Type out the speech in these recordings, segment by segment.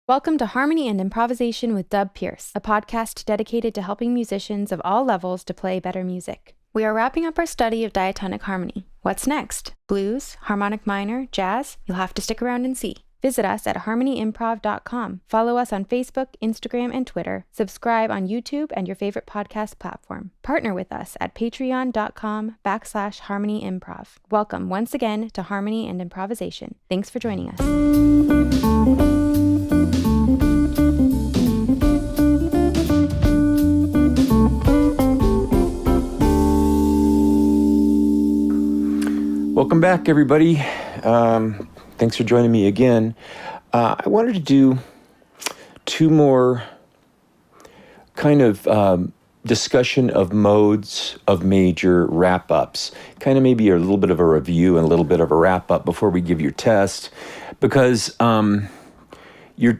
Welcome to Harmony and Improvisation with Doub Pearce, a podcast dedicated to helping musicians of all levels to play better music. We are wrapping up our study of diatonic harmony. What's next? Blues, harmonic minor, jazz? You'll have to stick around and see. Visit us at harmonyimprov.com. Follow us on Facebook, Instagram, and Twitter. Subscribe on YouTube and your favorite podcast platform. Partner with us at patreon.com/harmonyimprov. Welcome once again to Harmony and Improvisation. Thanks for joining us. Welcome back, everybody. Thanks for joining me again. I wanted to do two more kind of discussion of modes of major wrap-ups. Kind of maybe a little bit of a review and a little bit of a wrap-up before we give your test, because your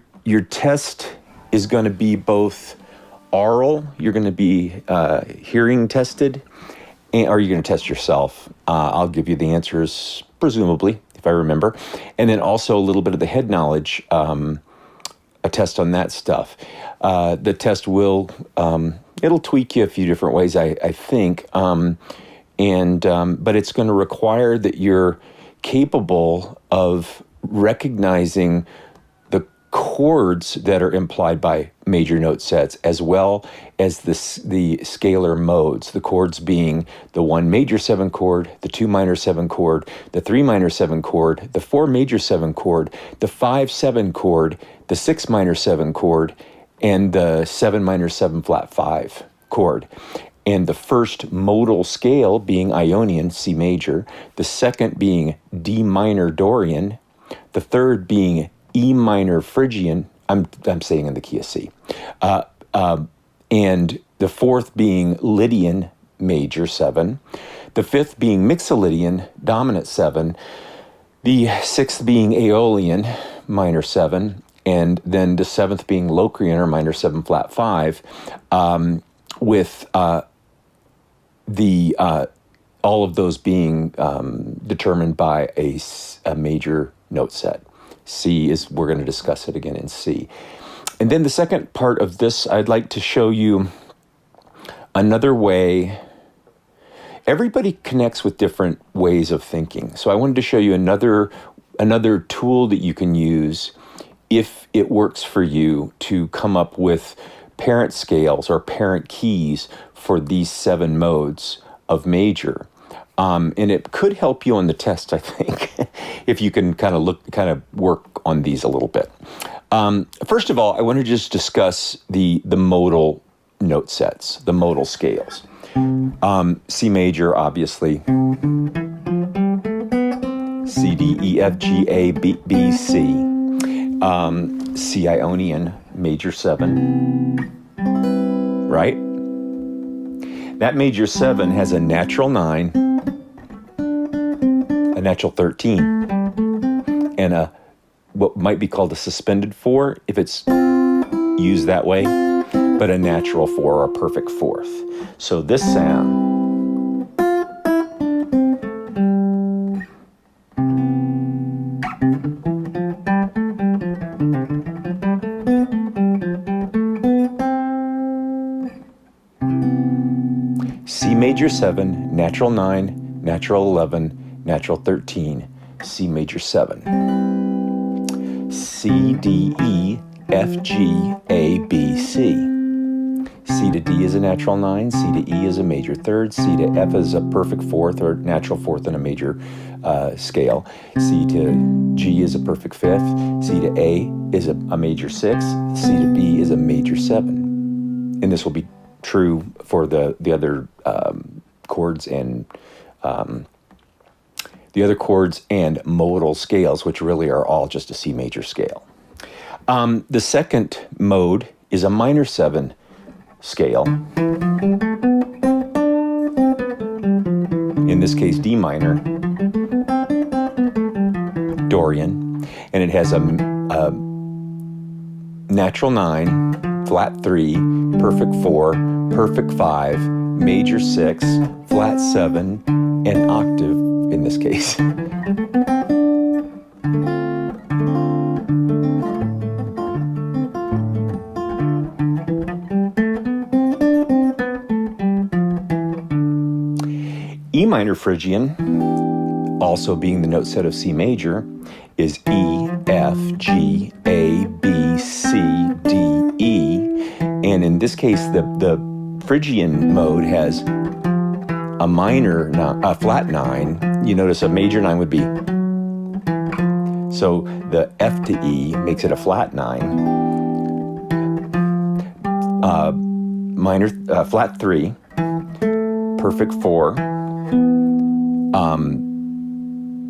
test is going to be both oral. You're going to be hearing tested. Or you're going to test yourself. I'll give you the answers, presumably, if I remember. And then also a little bit of the head knowledge, a test on that stuff. The test will, it'll tweak you a few different ways, I think. But it's going to require that you're capable of recognizing the chords that are implied by major note sets, as well as the scalar modes, the chords being the 1 major 7 chord, the 2 minor 7 chord, the 3 minor 7 chord, the 4 major 7 chord, the 5 7 chord, the 6 minor 7 chord, and the 7 minor 7 flat 5 chord. And the first modal scale being Aeolian, C major, the second being D minor Dorian, the third being E minor Phrygian, I'm saying in the key of C, and the fourth being Lydian, major 7, the fifth being Mixolydian, dominant 7, the sixth being Aeolian, minor 7, and then the seventh being Locrian, or minor 7 flat 5, with all of those being determined by a major note set. C is, we're going to discuss it again in C. And then the second part of this, I'd like to show you another way. Everybody connects with different ways of thinking. So I wanted to show you another tool that you can use if it works for you to come up with parent scales or parent keys for these 7 modes of major. And it could help you on the test, I think, if you can kind of work on these a little bit. First of all, I want to just discuss the modal note sets, the modal scales. C major, obviously. C, D, E, F, G, A, B, C. C Ionian, major 7. Right? That major 7 has a natural 9, a natural 13, and a what might be called a suspended 4 if it's used that way, but a natural 4 or a perfect 4th. So this sound C major 7, natural 9, natural 11, natural 13, C major 7. C, D, E, F, G, A, B, C. C to D is a natural 9, C to E is a major 3rd, C to F is a perfect 4th or natural 4th in a major scale. C to G is a perfect 5th, C to A is a major 6th, C to B is a major 7. And this will be true for the other chords and modal scales, which really are all just a C major scale. The second mode is a minor 7 scale. In this case, D minor, Dorian, and it has a natural 9, flat 3, perfect 4, perfect 5, major 6, flat 7, and octave in this case. E minor Phrygian, also being the note set of C major, is E, F, G, A, B, C, D, E. And in this case, the Phrygian mode has a flat 9. You notice a major 9 would be. So the F to E makes it a flat 9. Flat 3, perfect 4,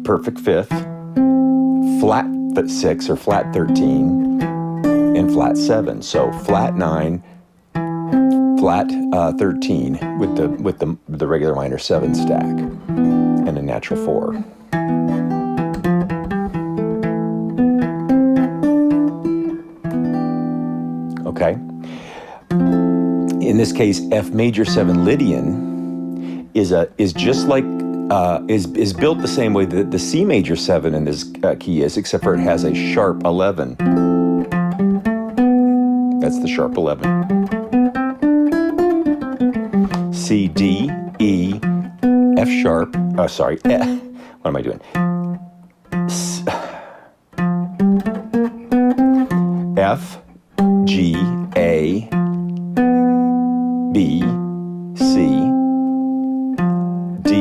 perfect 5th, flat 6 or flat 13, and flat 7. So flat 9, flat 13 with the regular minor 7 stack, and a natural 4. Okay. In this case, F major 7 Lydian is just like is built the same way that the C major 7 in this key is, except for it has a sharp 11. That's the sharp 11. C, D, E, F sharp. Oh, sorry. What am I doing? F, G, A, B, C, D,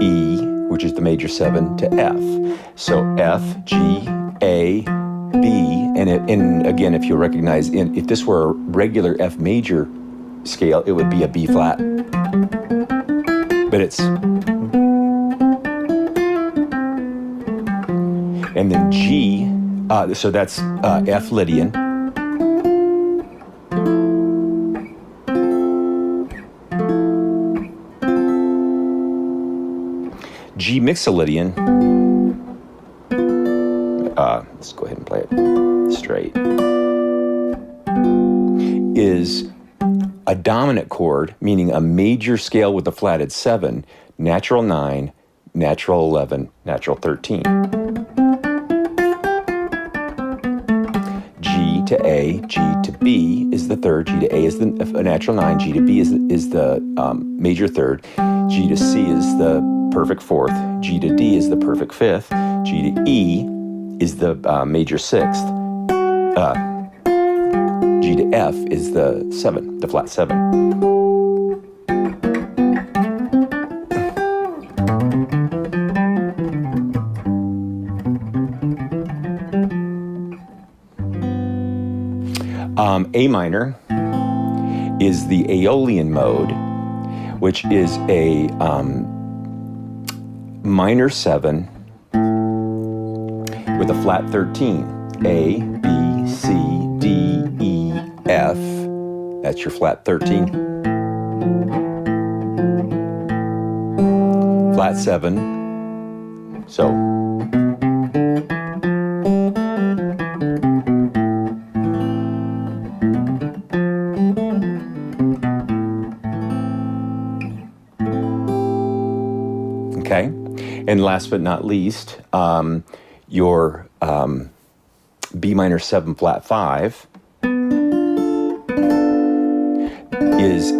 E, which is the major 7, to F. So F, G, A, B, and again, if you recognize, if this were a regular F major scale, it would be a B flat. But it's, and then G, so that's F Lydian. G Mixolydian, let's go ahead and play it straight, is a dominant chord, meaning a major scale with a flatted 7, natural 9, natural 11, natural 13. G to A, G to B is the third, G to A is the natural 9, G to B is the major third, G to C is the perfect 4th, G to D is the perfect 5th, G to E is the major 6th, G to F is the 7, the flat 7. A minor is the Aeolian mode, which is a minor 7 with a flat 13. A, B, C, D, E, F. That's your flat 13. Flat 7. So. Okay. And last but not least, your B minor 7 flat 5 is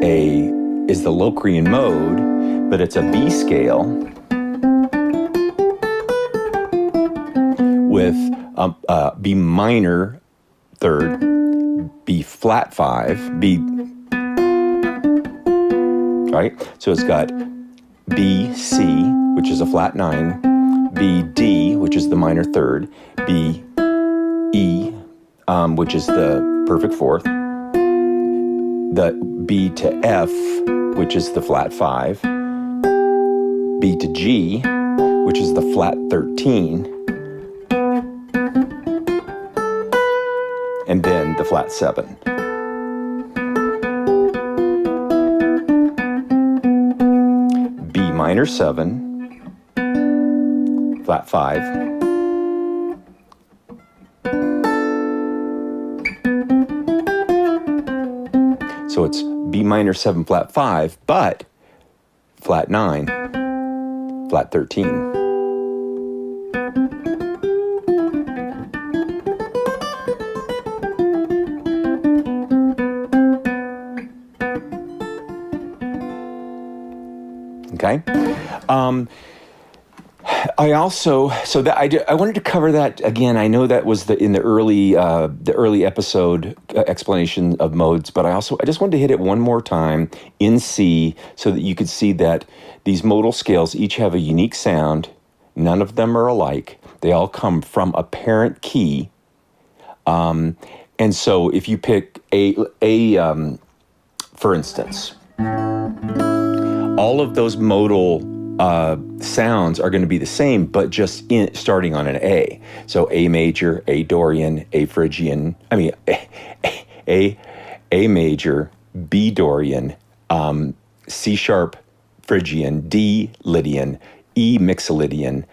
the Locrian mode, but it's a B scale with B minor 3rd, B flat 5, B, right? So it's got B, C, which is a flat 9, B, D, which is the minor 3rd, B, E, which is the perfect 4th, the B to F, which is the flat 5, B to G, which is the flat 13, and then the flat 7. B minor 7, flat 5, so it's B minor 7 flat 5, but flat 9, flat 13. Okay. I also, so that I wanted to cover that again. I know that was in the early episode explanation of modes, but I just wanted to hit it one more time in C so that you could see that these modal scales each have a unique sound. None of them are alike. They all come from a parent key. And so if you pick for instance, all of those modal sounds are going to be the same, but just starting on an A. So A major, A Dorian, A Phrygian, A major, B Dorian, C sharp Phrygian, D Lydian, E Mixolydian,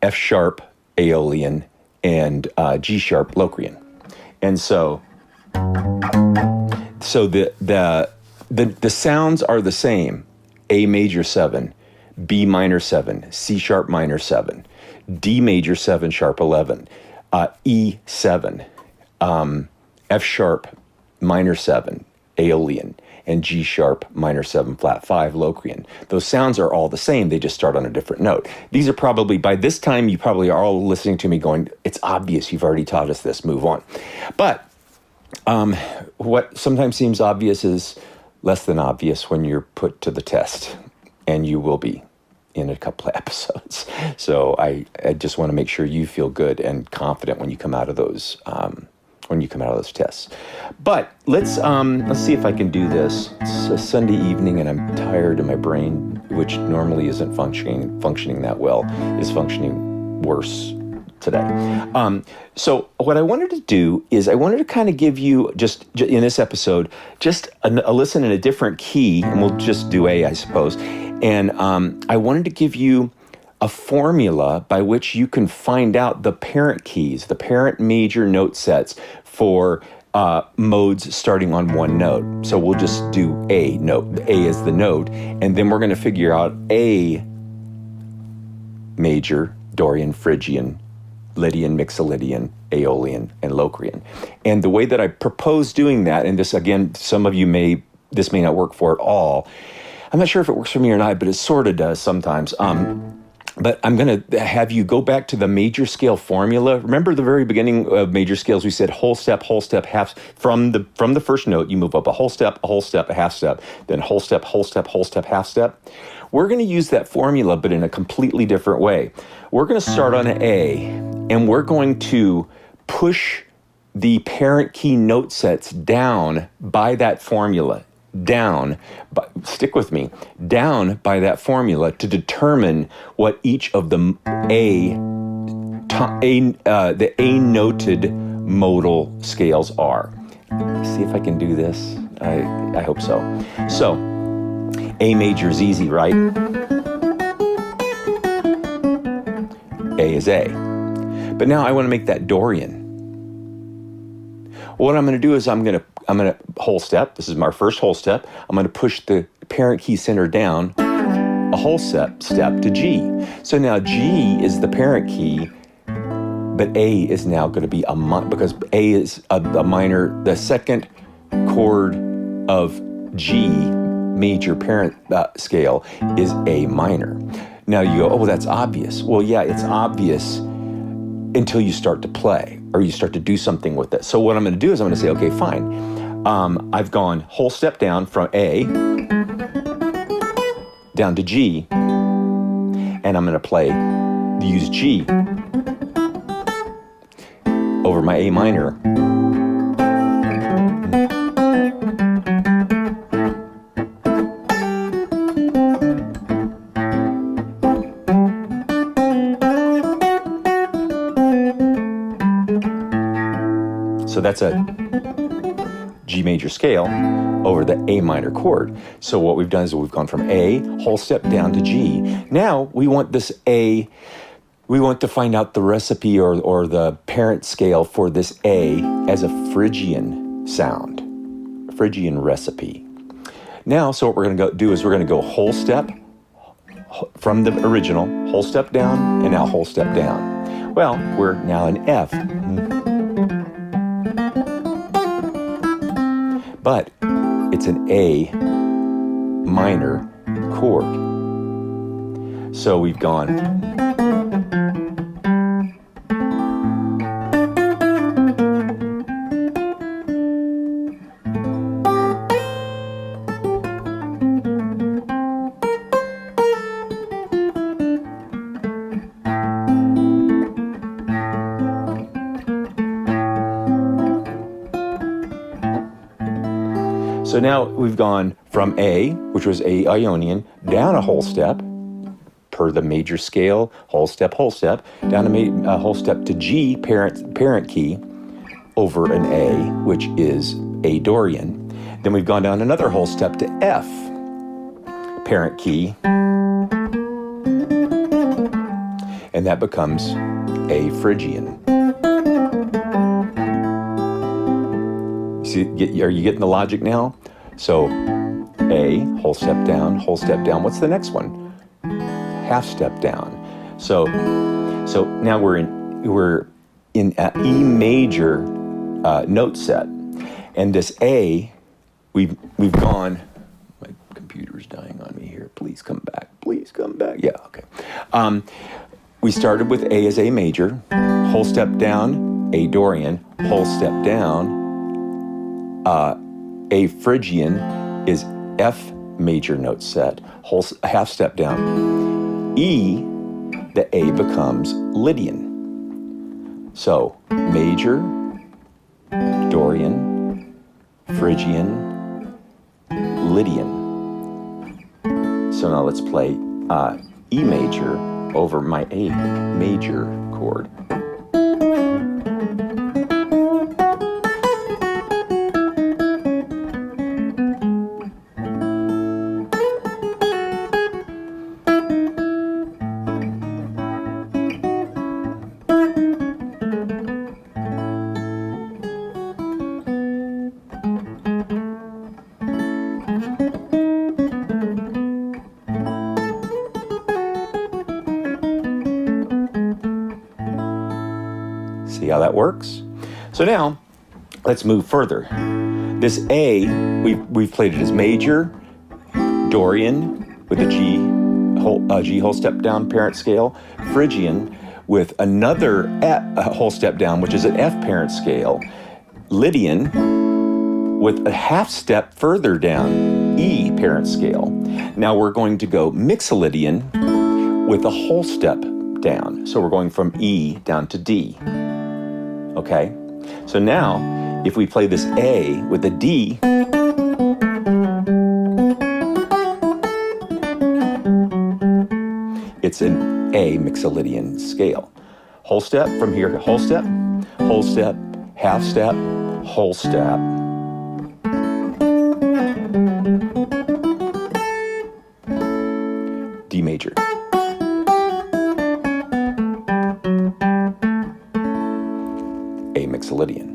F sharp Aeolian, and G sharp Locrian. And so the sounds are the same. A major 7, B minor 7, C sharp minor 7, D major 7 sharp 11, E 7, F sharp minor 7, Aeolian, and G sharp minor 7 flat 5 Locrian. Those sounds are all the same, they just start on a different note. These are probably, by this time, you probably are all listening to me going, it's obvious, you've already taught us this, move on. But what sometimes seems obvious is less than obvious when you're put to the test, and you will be in a couple of episodes. So I just want to make sure you feel good and confident when you come out of those tests. But let's see if I can do this. It's a Sunday evening and I'm tired, and my brain, which normally isn't functioning that well, is functioning worse today. So what I wanted to do is I wanted to kind of give you, just in this episode, just a listen in a different key, and we'll just do A, I suppose. And I wanted to give you a formula by which you can find out the parent keys, the parent major note sets for modes starting on one note. So we'll just do A note. A is the note, and then we're going to figure out A major, Dorian, Phrygian, Lydian, Mixolydian, Aeolian, and Locrian. And the way that I propose doing that, and this again, some of you this may not work for at all. I'm not sure if it works for me or not, but it sort of does sometimes. But I'm going to have you go back to the major scale formula. Remember the very beginning of major scales, we said whole step, half. From the first note, you move up a whole step, a half step, then whole step, half step. We're going to use that formula, but in a completely different way. We're going to start on an A, and we're going to push the parent key note sets down by that formula. Stick with me, down by that formula to determine what each of the the A noted modal scales are. See if I can do this. I hope so. So, A major is easy, right? A is A. But now I want to make that Dorian. What I'm going to do is I'm going to whole step. This is my first whole step. I'm going to push the parent key center down a whole step to G. So now G is the parent key, but A is now going to be because A is a minor. The second chord of G major parent scale is A minor. Now you go, oh, that's obvious. Well, yeah, it's obvious until you start to play or you start to do something with it. So what I'm going to do is I'm going to say, okay, fine. I've gone whole step down from A down to G, and I'm going to use G over my A minor. So that's a G major scale over the A minor chord. So what we've done is we've gone from A, whole step down to G. Now we want this A, we want to find out the recipe or the parent scale for this A as a Phrygian sound, a Phrygian recipe. Now, so what we're going to do is we're going to go whole step from the original, whole step down, and now whole step down. Well, we're now in F. But it's an A minor chord. So we've gone. So now we've gone from A, which was Aeolian, down a whole step, per the major scale, whole step, down a whole step to G, parent key, over an A, which is A Dorian. Then we've gone down another whole step to F, parent key, and that becomes A Phrygian. See, are you getting the logic now? So A, whole step down, whole step down. What's the next one? Half step down. So now we're in an E major note set, and this A, we've gone. My computer's dying on me here. Please come back. Please come back. Yeah. Okay. We started with A as A major, whole step down, A Dorian, whole step down. A Phrygian is F major note set, half step down. E, the A becomes Lydian. So major, Dorian, Phrygian, Lydian. So now let's play E major over my A major chord. See how that works? So now, let's move further. This A, we've played it as major, Dorian with a G whole step down parent scale, Phrygian with another whole step down, which is an F parent scale, Lydian with a half step further down, E parent scale. Now we're going to go Mixolydian with a whole step down. So we're going from E down to D. Okay? So now, if we play this A with a D, it's an A Mixolydian scale. Whole step from here, whole step, half step, whole step. D major. A Mixolydian.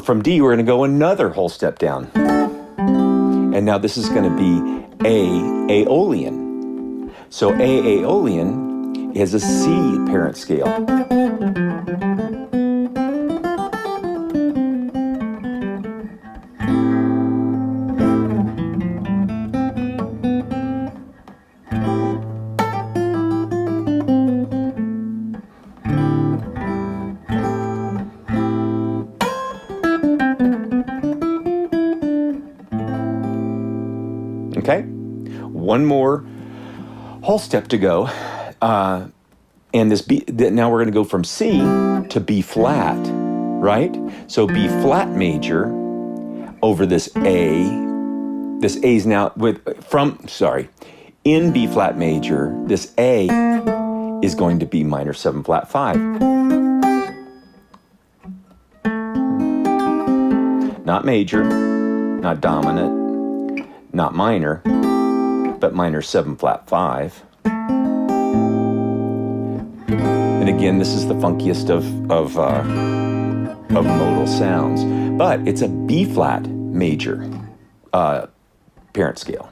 From D, we're going to go another whole step down. And now this is going to be A Aeolian. So A Aeolian is a C parent scale. Okay, one more whole step to go, and this B. Now we're going to go from C to B flat, right? So B flat major over this A. This A is now in B flat major. This A is going to be minor 7 flat 5. Not major, not dominant. Not minor, but minor 7 flat 5. And again, this is the funkiest of modal sounds, but it's a B flat major parent scale.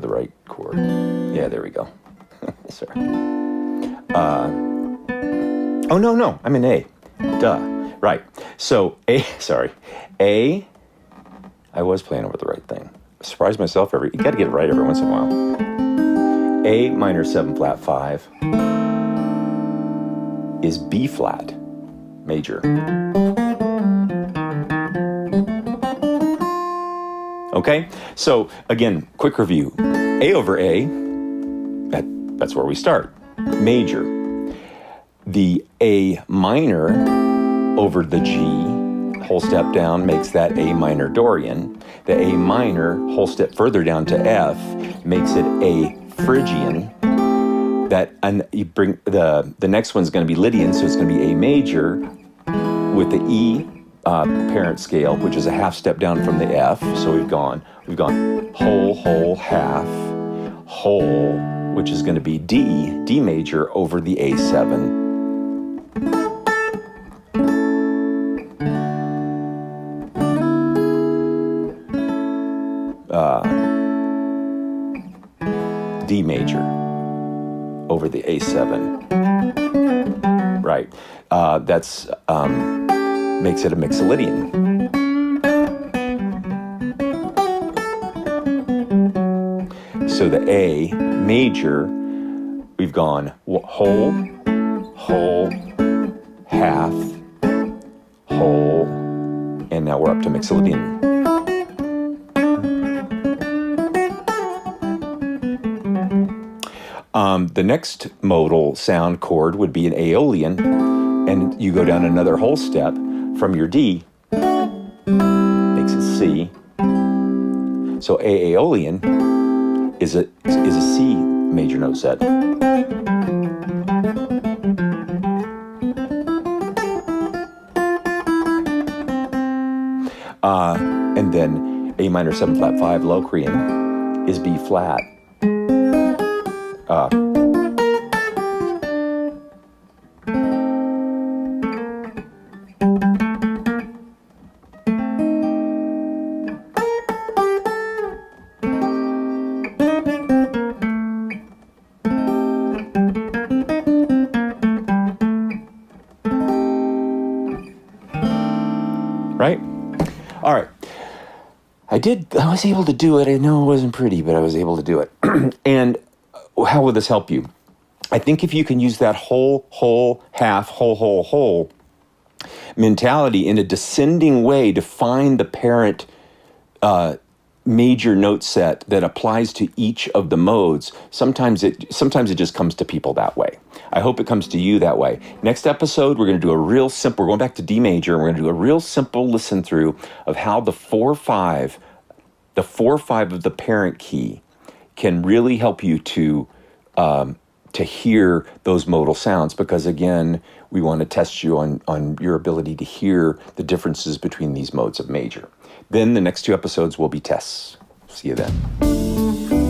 the right chord. Yeah, there we go. Sorry. Oh, no, I'm in A. Duh. Right. So A, I was playing over the right thing. I surprise myself you got to get it right every once in a while. A minor 7 flat 5 is B flat major. Okay, so again, quick review. A over A, that's where we start. Major. The A minor over the G, whole step down, makes that A minor Dorian. The A minor, whole step further down to F, makes it A Phrygian. And you bring the next one's going to be Lydian, so it's going to be A major with the E parent scale, which is a half step down from the F. So we've gone whole, half, whole, which is going to be D major over the A7. D major over the A7. Right. That's makes it a Mixolydian. So the A major, we've gone whole, half, whole, and now we're up to Mixolydian. The next modal sound chord would be an Aeolian, and you go down another whole step from your D, makes it C. So Aeolian is a C major note set. And then A minor 7 flat 5 Locrian is B flat. Right? All right. I was able to do it. I know it wasn't pretty, but I was able to do it. And how will this help you? I think if you can use that whole, half, whole mentality in a descending way to find the parent major note set that applies to each of the modes, sometimes it just comes to people that way. I hope it comes to you that way. Next episode, we're going to do we're going back to D major, and we're going to do a real simple listen through of how the 4/5 of the parent key can really help you to hear those modal sounds, because again, we want to test you on your ability to hear the differences between these modes of major. Then the next 2 episodes will be tests. See you then.